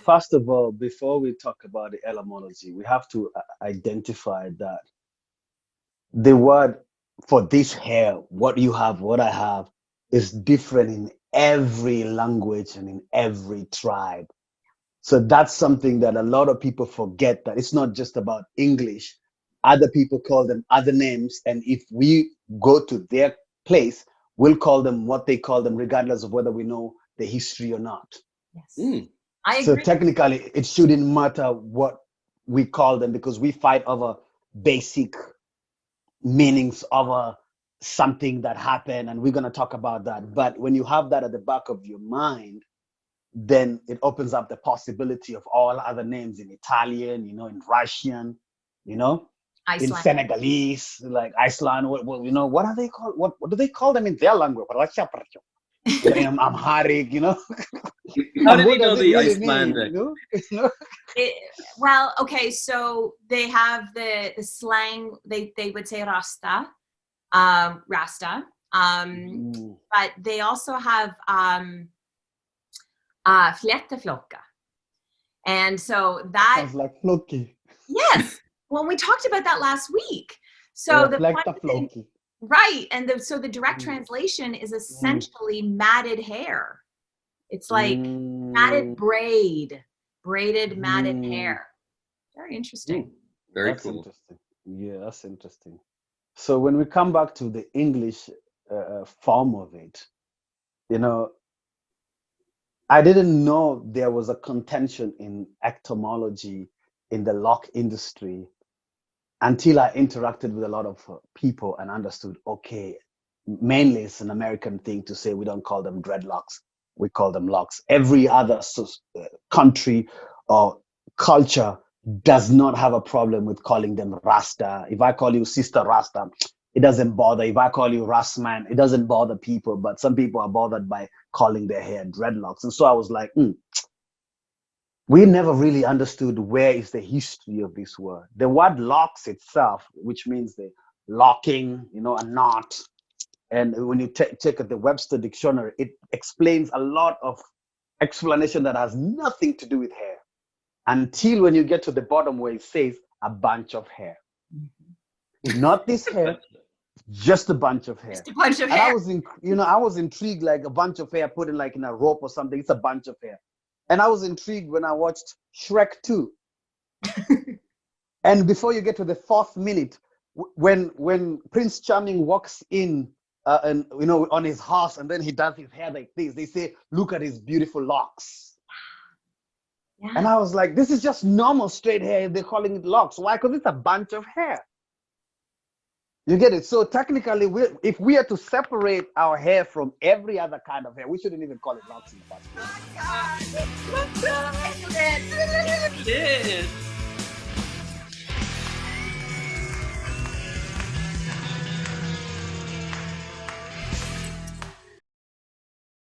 first of all, before we talk about the etymology, we have to identify that the word for this hair, what you have, what I have, is different in every language and in every tribe. So that's something that a lot of people forget, that it's not just about English. Other people call them other names. And if we go to their place, we'll call them what they call them, regardless of whether we know the history or not. Yes. Mm. I So agree. technically, it shouldn't matter what we call them, because we fight over basic meanings of something that happened, and we're going to talk about that. But when you have that at the back of your mind, then it opens up the possibility of all other names in Italian, in Russian, in Iceland. Senegalese, like Iceland. What are they called? What do they call them in their language? In Amharic, How And did what he know does it the really Icelandic? mean? Well, okay, so they have the slang, they would say rasta, rasta. But they also have flätteflocka. And so that Sounds like Floki. yes. Well, we talked about that last week. So Yeah, the like the funny thing, Floki. right, and so the direct translation is essentially matted hair. It's like matted braided matted hair. Very interesting. Very That's cool. interesting. Yeah, that's interesting. So when we come back to the English form of it, I didn't know there was a contention in entomology in the lock industry until I interacted with a lot of people and understood, okay, mainly it's an American thing to say we don't call them dreadlocks, we call them locks. Every other country or culture does not have a problem with calling them Rasta. If I call you Sister Rasta, it doesn't bother. If I call you Rastman, it doesn't bother people, but some people are bothered by calling their hair dreadlocks. And so I was like, we never really understood where is the history of this word. The word locks itself, which means the locking, a knot. And when you check at the Webster dictionary, it explains a lot of explanation that has nothing to do with hair, until when you get to the bottom where it says a bunch of hair. Not this hair, just a bunch of hair. Just a bunch of And hair. I was intrigued, like a bunch of hair put in like in a rope or something. It's a bunch of hair. And I was intrigued when I watched Shrek 2. And before you get to the fourth minute, when Prince Charming walks in, and on his horse, and then he does his hair like this, they say, "Look at his beautiful locks." Yeah. And I was like, "This is just normal straight hair. They're calling it locks. Why? Because it's a bunch of hair." You get it? So technically, if we are to separate our hair from every other kind of hair, we shouldn't even call it locks in the first place. It is.